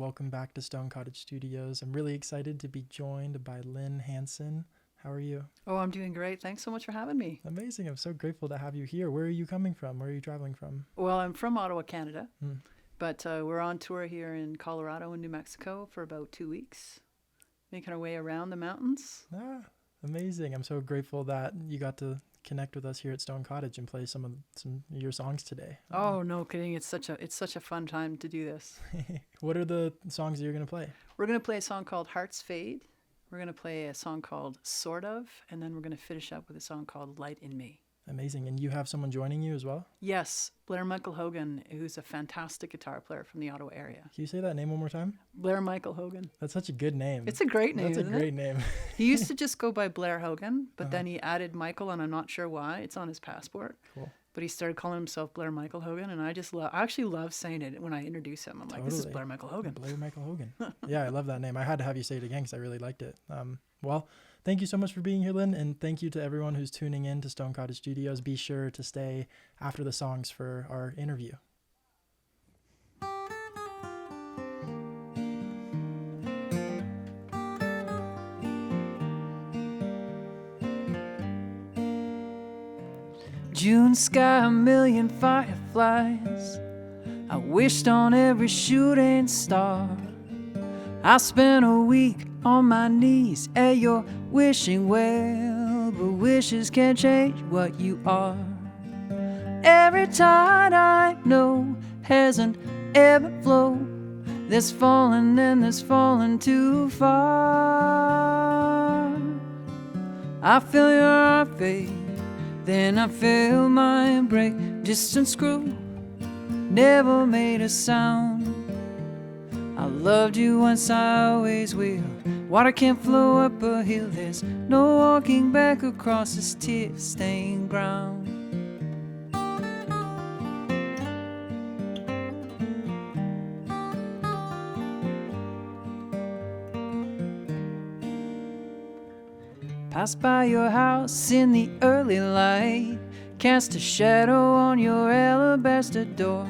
welcome back to Stone Cottage Studios. I'm really excited to be joined by Lynne Hanson. How are you? Oh, I'm doing great. Thanks so much for having me. Amazing. I'm so grateful to have you here. Where are you coming from? Where are you traveling from? Well, I'm from Ottawa, Canada, Hmm. but we're on tour here in Colorado and New Mexico for about 2 weeks, making our way around the mountains. Amazing. I'm so grateful that you got to connect with us here at Stone Cottage and play some of your songs today. Oh, no kidding. It's such a fun time to do this. What are the songs that you're going to play? We're going to play a song called Hearts Fade. We're going to play a song called Sort of, and then we're going to finish up with a song called Light in Me. Amazing. And you have someone joining you as well? Yes, Blair Michael Hogan, who's a fantastic guitar player from the Ottawa area. Can you say that name one more time? Blair Michael Hogan. That's such a good name. It's a great name, That's a isn't great it? name. He used to just go by Blair Hogan, but then he added Michael, and I'm not sure why. It's on his passport. Cool. But he started calling himself Blair Michael Hogan, and I actually love saying it when I introduce him. I'm like, this is Blair Michael Hogan. Blair Michael Hogan. Yeah, I love that name. I had to have you say it again because I really liked it. Well, thank you so much for being here, Lynne, and thank you to everyone who's tuning in to Stone Cottage Studios. Be sure to stay after the songs for our interview. June sky, a million fireflies. I wished on every shooting star. I spent a week on my knees at your wishing well, but wishes can't change what you are. Every tide I know has an ebb and flow. There's falling and there's falling too far. I feel your heart fade, then I feel mine break. Distant screw never made a sound. I loved you once, I always will. Water can't flow up a hill. There's no walking back across this tear-stained ground. Pass by your house in the early light, cast a shadow on your alabaster door.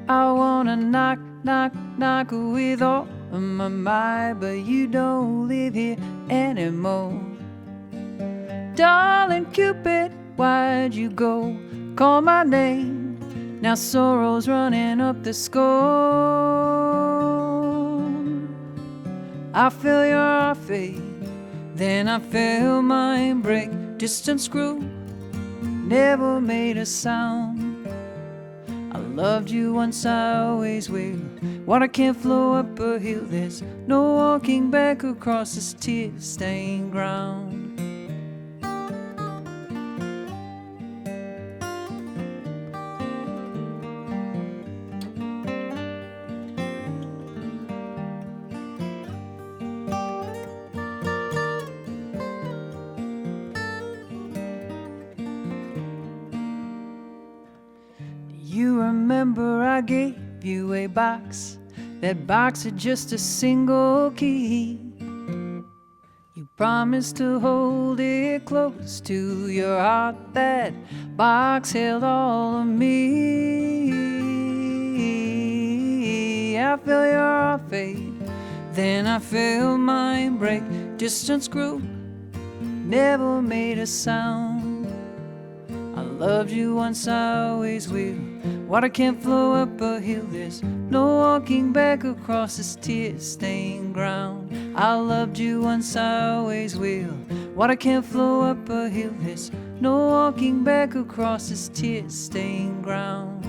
I wanna knock, knock, knock with all of my might, but you don't live here anymore. Darling Cupid, why'd you go? Call my name, now sorrow's running up the score. I feel your heart fade, then I feel mine break. Distant screw never made a sound. I loved you once, I always will. Water can't flow up a hill. There's no walking back across this tear-stained ground. You remember I gave you a box. That box had just a single key. You promised to hold it close to your heart. That box held all of me. I feel your heart fade, then I feel mine break. Distant screw never made a sound. I loved you once, I always will. Water can't flow up a hill. There's no walking back across this tear-stained ground. I loved you once, I always will. Water can't flow up a hill. There's no walking back across this tear-stained ground.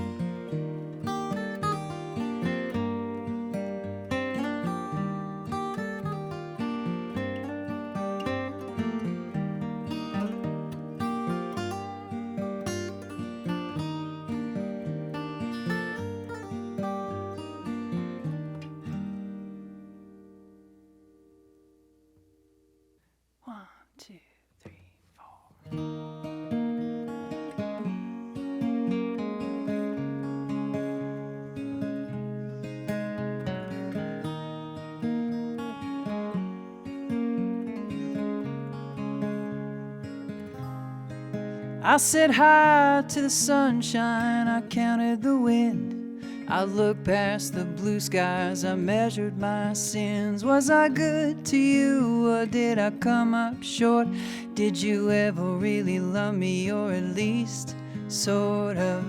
I said hi to the sunshine, I counted the wind, I looked past the blue skies, I measured my sins. Was I good to you, or did I come up short? Did you ever really love me, or at least sort of?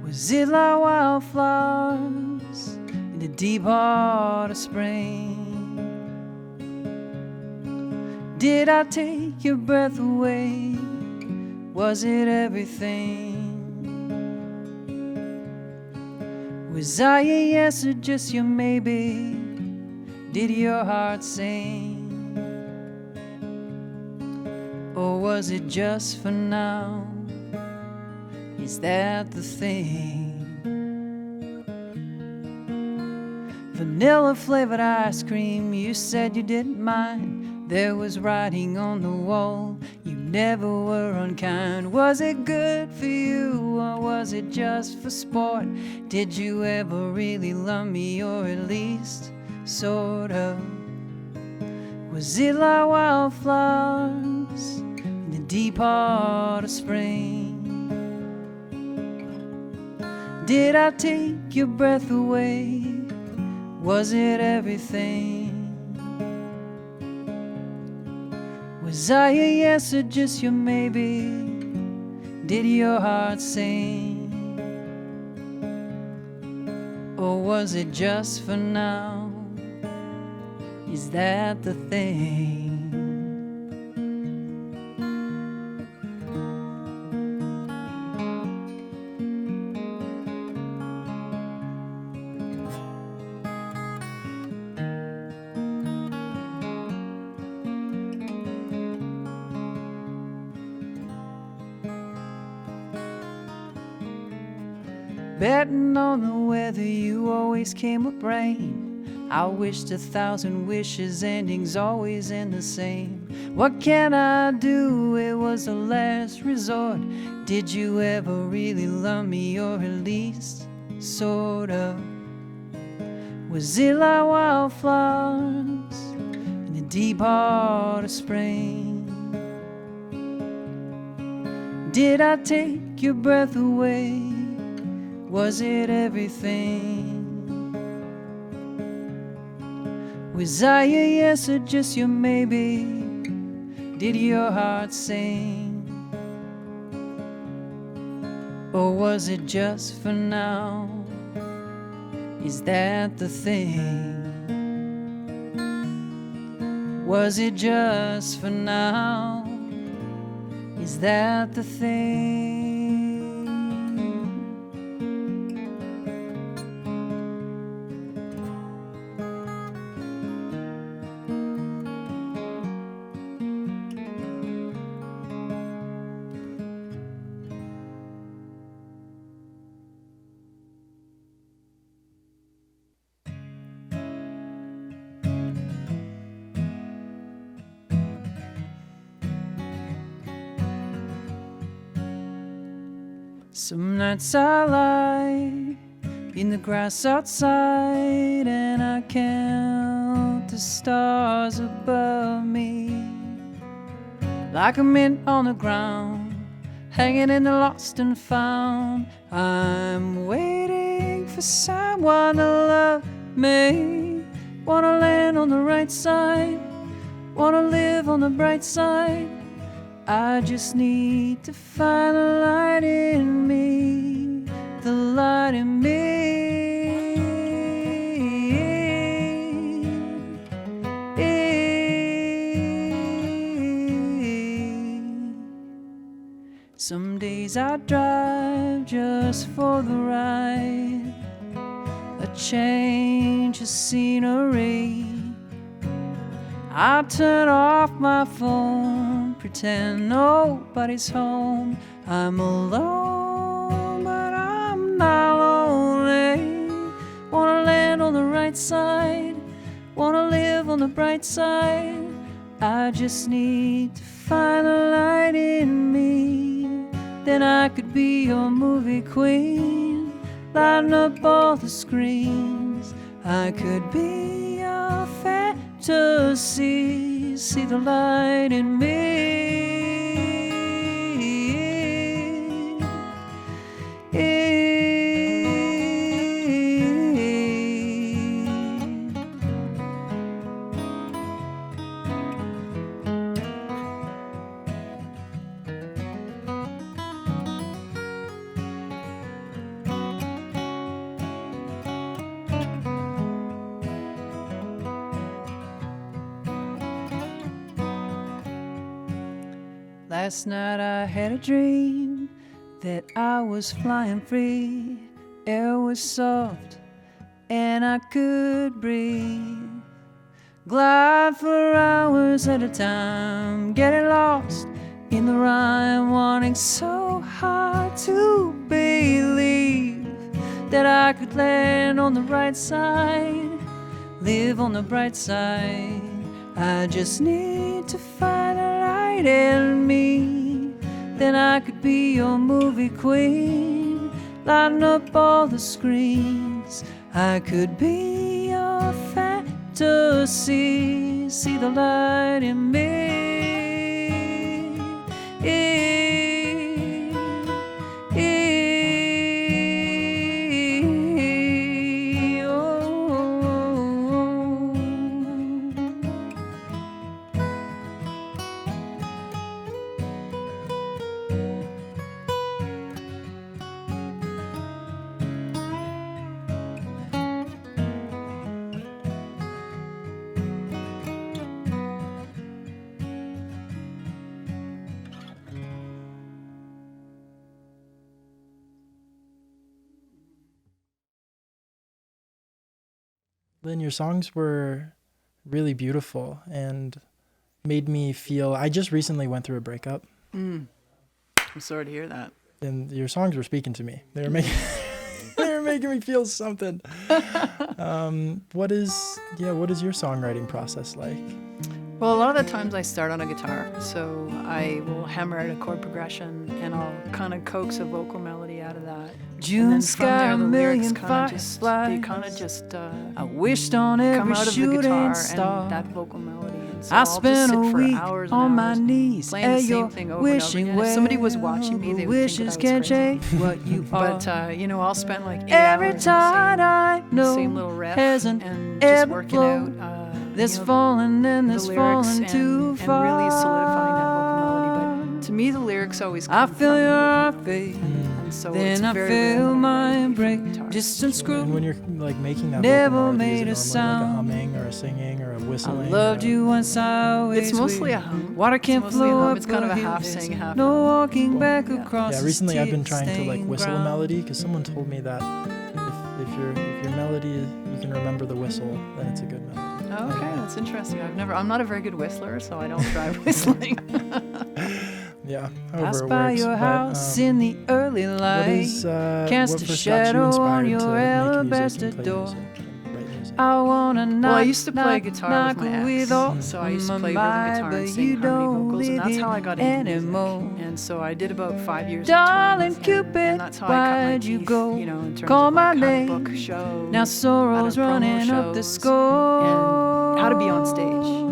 Was it like wildflowers in the deep heart of spring? Did I take your breath away? Was it everything? Was I a yes or just your maybe? Did your heart sing? Or was it just for now? Is that the thing? Vanilla flavored ice cream, you said you didn't mind. There was writing on the wall, you never were unkind. Was it good for you, or was it just for sport? Did you ever really love me, or at least sort of? Was it like wildflowers in the deep heart of spring? Did I take your breath away? Was it everything? Was I a yes or just your maybe? Did your heart sing? Or was it just for now? Is that the thing? Betting on the weather, you always came with rain. I wished 1,000 wishes, endings always end the same. What can I do? It was the last resort. Did you ever really love me, or at least sort of? Was it like wildflowers in the deep heart of spring? Did I take your breath away? Was it everything? Was I a yes or just your maybe? Did your heart sing? Or was it just for now? Is that the thing? Was it just for now? Is that the thing? Some nights I lie in the grass outside, and I count the stars above me, like a mint on the ground, hanging in the lost and found. I'm waiting for someone to love me. Wanna land on the right side, wanna live on the bright side. I just need to find the light in me, the light in me. Some days I drive just for the ride, a change of scenery. I turn off my phone, pretend nobody's home. I'm alone, but I'm not lonely. Wanna land on the right side, wanna live on the bright side. I just need to find the light in me, then I could be your movie queen, lighting up all the screens. I could be your fantasy, see the light in me. Last night I had a dream that I was flying free. Air was soft and I could breathe. Glide for hours at a time, getting lost in the rhyme, wanting so hard to believe that I could land on the right side, live on the bright side. I just need to find a light in me, then I could be your movie queen, lighten up all the screens. I could be your fantasy, see the light in me. Lynn, your songs were really beautiful and made me feel. I just recently went through a breakup, I'm sorry to hear that. and your songs were speaking to me. They were making they were making me feel something. What is your songwriting process like? Well, a lot of the times I start on a guitar, so I will hammer out a chord progression and I'll kind of coax a vocal melody out of that. June sky, a million they fireflies. kind of just I wished on come every out of the shooting guitar star. and that vocal melody. And so I I'll just spent sit a for week hours and on my hours knees playing the at same your thing over and over wishing again. well. If somebody was watching me, they would think Wishes that I can't was crazy. change what you are. But I'll spend like 8 Every hours tide I in the know same little riff hasn't and just ever working flowed. out This you know, falling and the this lyrics falling and, too and far. really solidifying that vocal melody. But to me, the lyrics always come I from feel the your vocal. face, And so it's then I very rare feel that I my write away from break. the guitar. Distant screw. And when you're like making that Never vocal melody, made a is it normally like a sound. humming or a singing or a I whistling? loved or you once, I always It's mostly will. a hum. Water It's can't mostly a flow hum. up It's kind of a hill. half There's sing, half no hum. walking Well, back yeah. across Yeah, this recently I've been trying to like tear-stained whistle a ground. melody because someone told me that if your melody you can remember the whistle, then it's a good melody. Oh, okay, that's interesting. I'm not a very good whistler, so I don't try whistling. Yeah, Pass however it by works. your but, house in the early what light. is Cast what a first got you shadow on inspired your to make music alabaster and play door. music and write music? I wanna knock, Well, I used to play knock, guitar knock with my ex, all so I used to my play rhythm guitar but and you sing harmony don't vocals, and live that's how I here got into anymore. music. And so I did about 5 years Darling of touring, Cupid, and that's how I cut my why'd you teeth, go? in terms Call of my like how to name. book shows, Now sorrow's how to promo running up the shows, score. and how to be on stage.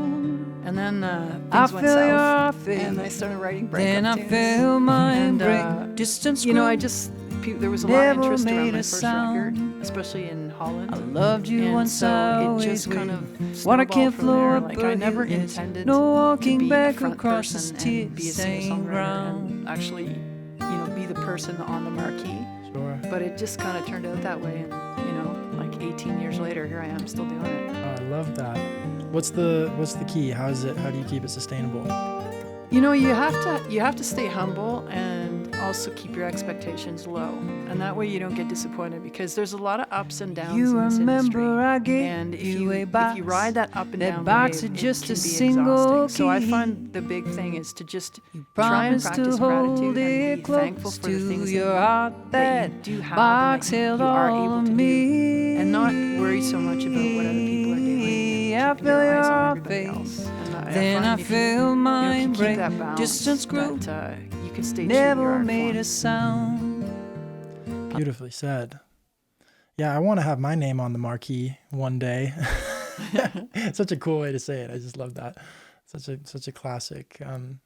And then I things went feel your south, face, and I started writing breakup then I tunes. feel my And, break. Distant You know, screw. there was a lot of Never interest made around a my first sound. record, especially in Holland. I loved you And once, so I it always just kind will. of Water snowballed can't from flow there. up Like I a never hill. There's intended no to walking be a back front across this person and be a tear-stained singer-songwriter ground. and actually, be the person on the marquee. Sure. But it just kind of turned out that way, and like 18 years later, here I am still doing it. Oh, I love that. What's the key? How do you keep it sustainable? You have to stay humble and also keep your expectations low, and that way you don't get disappointed because there's a lot of ups and downs You in this industry. remember I gave And if you you a box. if you ride that up and That down box wave, had it just can a be single exhausting. So I key. find the big thing is to just You try and promised to practice hold gratitude and it be thankful close for the to things your that heart. you That do have box and that held you are all able of to do, me. and not worry so much about what other people are doing I and keep feel your eyes on your everybody face. else. And Then I find if you, feel if mine you keep break. that balance, Distant screw. that you can stay true to your Never art made form. a sound. Beautifully said. Yeah, I want to have my name on the marquee one day. Such a cool way to say it. I just love that. Such a classic.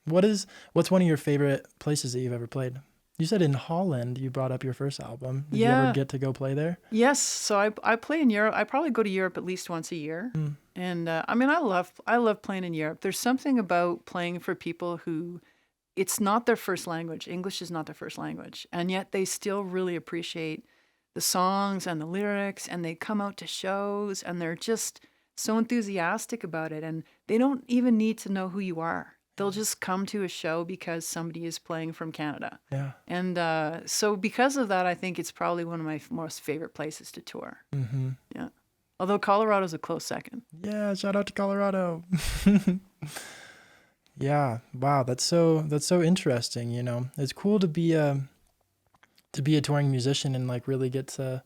What's one of your favorite places that you've ever played? You said in Holland you brought up your first album. Did you ever Yeah. get to go play there? Yes, so I play in Europe. I probably go to Europe at least once a year, and I love playing in Europe. There's something about playing for people who it's not their first language. English is not their first language, and yet they still really appreciate the songs and the lyrics, and they come out to shows, and they're just so enthusiastic about it, and they don't even need to know who you are. They'll just come to a show because somebody is playing from Canada. Yeah. And so because of that, I think it's probably one of my most favorite places to tour. Mm-hmm. Yeah. Although Colorado's a close second. Yeah, shout out to Colorado. Yeah, wow, that's so interesting, you know. It's cool to be a touring musician and like really get to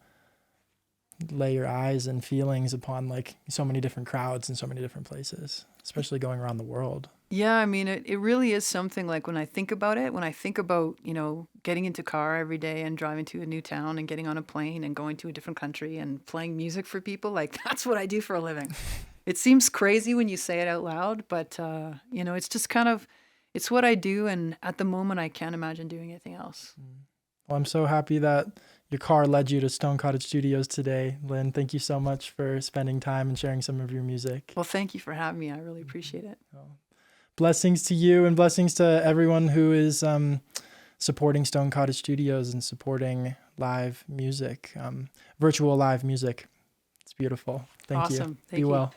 lay your eyes and feelings upon like so many different crowds and so many different places, especially going around the world. Yeah, I mean, it really is something like when I think about it, when I think about, getting into car every day and driving to a new town and getting on a plane and going to a different country and playing music for people, like that's what I do for a living. It seems crazy when you say it out loud, but, it's just it's what I do. And at the moment, I can't imagine doing anything else. Well, I'm so happy that your car led you to Stone Cottage Studios today. Lynne, thank you so much for spending time and sharing some of your music. Well, thank you for having me. I really appreciate it. Blessings to you and blessings to everyone who is supporting Stone Cottage Studios and supporting live music, virtual live music. It's beautiful. Thank you. Awesome. Thank Be you. well.